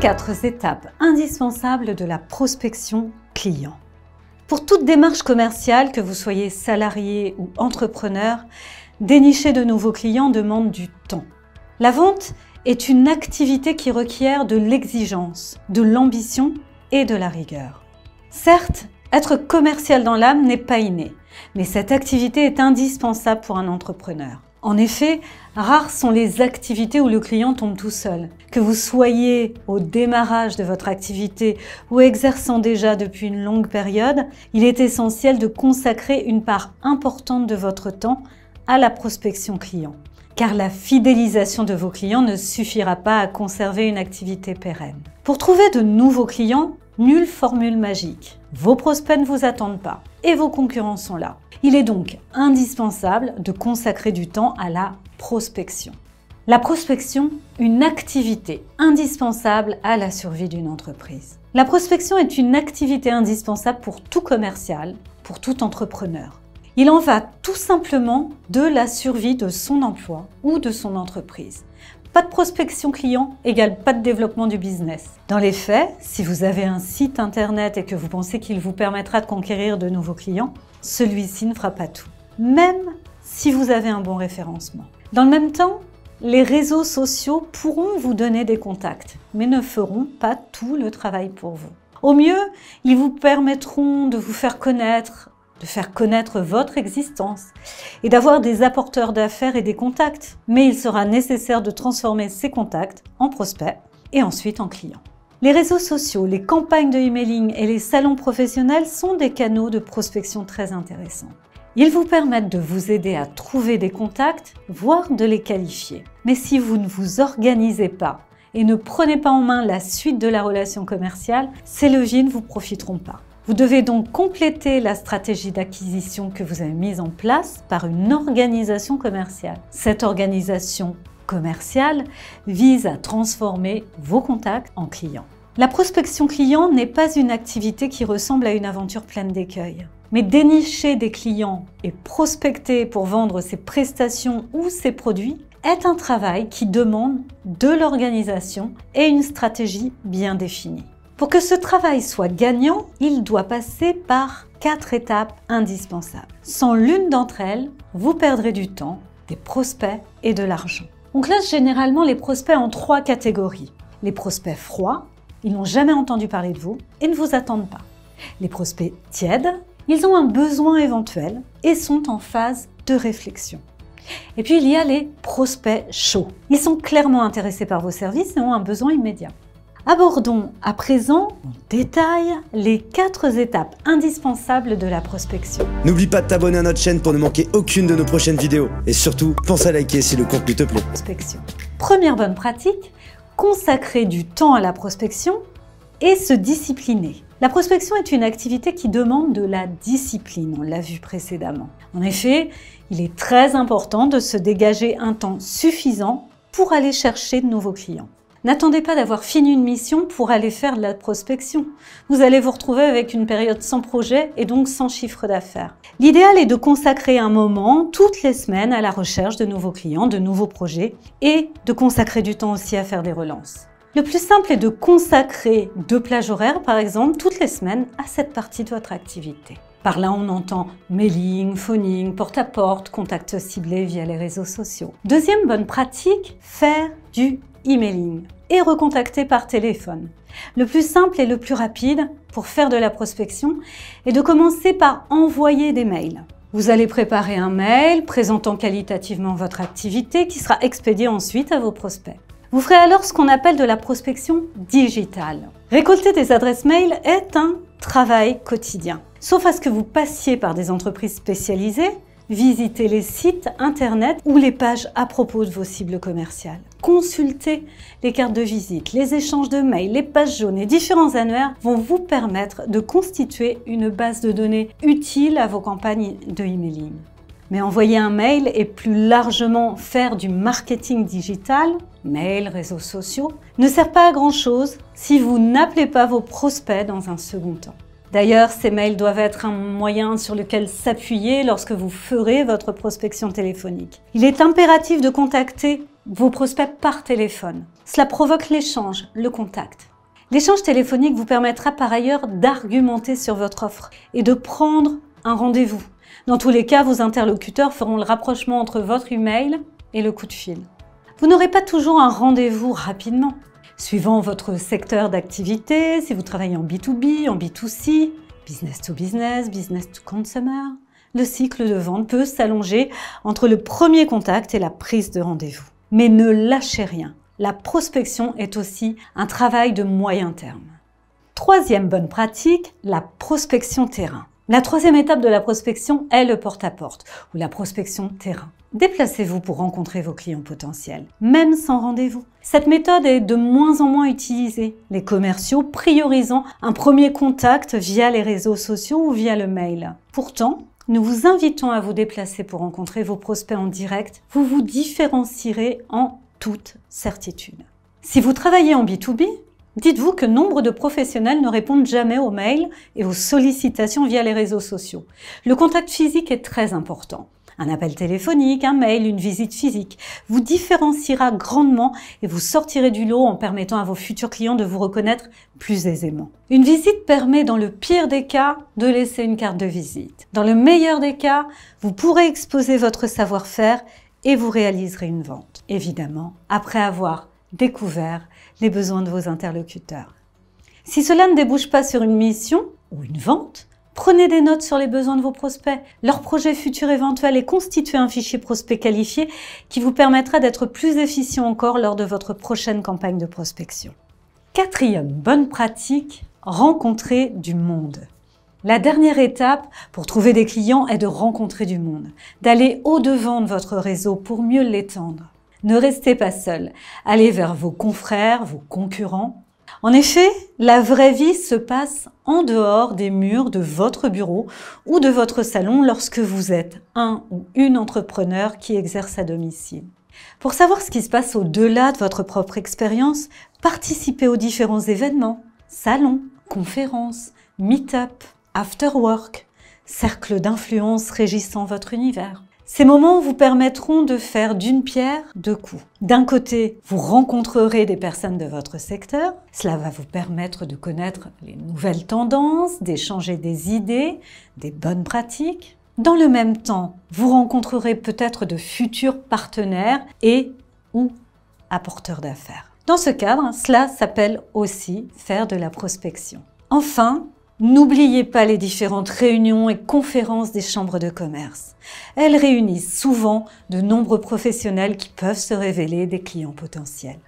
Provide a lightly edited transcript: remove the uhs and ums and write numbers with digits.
4 étapes indispensables de la prospection client. Pour toute démarche commerciale, que vous soyez salarié ou entrepreneur, dénicher de nouveaux clients demande du temps. La vente est une activité qui requiert de l'exigence, de l'ambition et de la rigueur. Certes, être commercial dans l'âme n'est pas inné, mais cette activité est indispensable pour un entrepreneur. En effet, rares sont les activités où le client tombe tout seul. Que vous soyez au démarrage de votre activité ou exerçant déjà depuis une longue période, il est essentiel de consacrer une part importante de votre temps à la prospection client. Car la fidélisation de vos clients ne suffira pas à conserver une activité pérenne. Pour trouver de nouveaux clients, nulle formule magique. Vos prospects ne vous attendent pas et vos concurrents sont là. Il est donc indispensable de consacrer du temps à la prospection. La prospection, une activité indispensable à la survie d'une entreprise. La prospection est une activité indispensable pour tout commercial, pour tout entrepreneur. Il en va tout simplement de la survie de son emploi ou de son entreprise. Pas de prospection client égale pas de développement du business. Dans les faits, si vous avez un site internet et que vous pensez qu'il vous permettra de conquérir de nouveaux clients, celui-ci ne fera pas tout, même si vous avez un bon référencement. Dans le même temps, les réseaux sociaux pourront vous donner des contacts, mais ne feront pas tout le travail pour vous. Au mieux, ils vous permettront de vous faire connaître, de faire connaître votre existence et d'avoir des apporteurs d'affaires et des contacts. Mais il sera nécessaire de transformer ces contacts en prospects et ensuite en clients. Les réseaux sociaux, les campagnes de emailing et les salons professionnels sont des canaux de prospection très intéressants. Ils vous permettent de vous aider à trouver des contacts, voire de les qualifier. Mais si vous ne vous organisez pas et ne prenez pas en main la suite de la relation commerciale, ces leviers ne vous profiteront pas. Vous devez donc compléter la stratégie d'acquisition que vous avez mise en place par une organisation commerciale. Cette organisation commerciale vise à transformer vos contacts en clients. La prospection client n'est pas une activité qui ressemble à une aventure pleine d'écueils. Mais dénicher des clients et prospecter pour vendre ses prestations ou ses produits est un travail qui demande de l'organisation et une stratégie bien définie. Pour que ce travail soit gagnant, il doit passer par 4 étapes indispensables. Sans l'une d'entre elles, vous perdrez du temps, des prospects et de l'argent. On classe généralement les prospects en 3 catégories. Les prospects froids, ils n'ont jamais entendu parler de vous et ne vous attendent pas. Les prospects tièdes, ils ont un besoin éventuel et sont en phase de réflexion. Et puis il y a les prospects chauds. Ils sont clairement intéressés par vos services et ont un besoin immédiat. Abordons à présent en détail les 4 étapes indispensables de la prospection. N'oublie pas de t'abonner à notre chaîne pour ne manquer aucune de nos prochaines vidéos. Et surtout, pense à liker si le contenu te plaît. Prospection. Première bonne pratique, consacrer du temps à la prospection et se discipliner. La prospection est une activité qui demande de la discipline, on l'a vu précédemment. En effet, il est très important de se dégager un temps suffisant pour aller chercher de nouveaux clients. N'attendez pas d'avoir fini une mission pour aller faire de la prospection. Vous allez vous retrouver avec une période sans projet et donc sans chiffre d'affaires. L'idéal est de consacrer un moment toutes les semaines à la recherche de nouveaux clients, de nouveaux projets et de consacrer du temps aussi à faire des relances. Le plus simple est de consacrer 2 plages horaires, par exemple, toutes les semaines à cette partie de votre activité. Par là, on entend mailing, phoning, porte-à-porte, contacts ciblés via les réseaux sociaux. Deuxième bonne pratique, faire du emailing et recontacter par téléphone. Le plus simple et le plus rapide pour faire de la prospection est de commencer par envoyer des mails. Vous allez préparer un mail présentant qualitativement votre activité qui sera expédié ensuite à vos prospects. Vous ferez alors ce qu'on appelle de la prospection digitale. Récolter des adresses mail est un travail quotidien. Sauf à ce que vous passiez par des entreprises spécialisées, visitez les sites internet ou les pages à propos de vos cibles commerciales. Consultez les cartes de visite, les échanges de mails, les pages jaunes et différents annuaires vont vous permettre de constituer une base de données utile à vos campagnes de emailing. Mais envoyer un mail et plus largement faire du marketing digital, mail, réseaux sociaux, ne sert pas à grand chose si vous n'appelez pas vos prospects dans un second temps. D'ailleurs, ces mails doivent être un moyen sur lequel s'appuyer lorsque vous ferez votre prospection téléphonique. Il est impératif de contacter vos prospects par téléphone. Cela provoque l'échange, le contact. L'échange téléphonique vous permettra par ailleurs d'argumenter sur votre offre et de prendre un rendez-vous. Dans tous les cas, vos interlocuteurs feront le rapprochement entre votre email et le coup de fil. Vous n'aurez pas toujours un rendez-vous rapidement. Suivant votre secteur d'activité, si vous travaillez en B2B, en B2C, business to business, business to consumer, le cycle de vente peut s'allonger entre le premier contact et la prise de rendez-vous. Mais ne lâchez rien. La prospection est aussi un travail de moyen terme. Troisième bonne pratique, la prospection terrain. La troisième étape de la prospection est le porte-à-porte ou la prospection terrain. Déplacez-vous pour rencontrer vos clients potentiels, même sans rendez-vous. Cette méthode est de moins en moins utilisée, les commerciaux priorisant un premier contact via les réseaux sociaux ou via le mail. Pourtant, nous vous invitons à vous déplacer pour rencontrer vos prospects en direct. Vous vous différencierez en toute certitude. Si vous travaillez en B2B, dites-vous que nombre de professionnels ne répondent jamais aux mails et aux sollicitations via les réseaux sociaux. Le contact physique est très important. Un appel téléphonique, un mail, une visite physique vous différenciera grandement et vous sortirez du lot en permettant à vos futurs clients de vous reconnaître plus aisément. Une visite permet dans le pire des cas de laisser une carte de visite. Dans le meilleur des cas, vous pourrez exposer votre savoir-faire et vous réaliserez une vente. Évidemment, après avoir découvert les besoins de vos interlocuteurs. Si cela ne débouche pas sur une mission ou une vente, prenez des notes sur les besoins de vos prospects, leurs projets futurs éventuels et constituez un fichier prospect qualifié qui vous permettra d'être plus efficient encore lors de votre prochaine campagne de prospection. Quatrième bonne pratique, rencontrer du monde. La dernière étape pour trouver des clients est de rencontrer du monde, d'aller au-devant de votre réseau pour mieux l'étendre. Ne restez pas seul, allez vers vos confrères, vos concurrents. En effet, la vraie vie se passe en dehors des murs de votre bureau ou de votre salon lorsque vous êtes un ou une entrepreneur qui exerce à domicile. Pour savoir ce qui se passe au-delà de votre propre expérience, participez aux différents événements, salons, conférences, meet-up, after work, cercles d'influence régissant votre univers. Ces moments vous permettront de faire d'une pierre deux coups. D'un côté, vous rencontrerez des personnes de votre secteur. Cela va vous permettre de connaître les nouvelles tendances, d'échanger des idées, des bonnes pratiques. Dans le même temps, vous rencontrerez peut-être de futurs partenaires et ou apporteurs d'affaires. Dans ce cadre, cela s'appelle aussi faire de la prospection. Enfin, n'oubliez pas les différentes réunions et conférences des chambres de commerce. Elles réunissent souvent de nombreux professionnels qui peuvent se révéler des clients potentiels.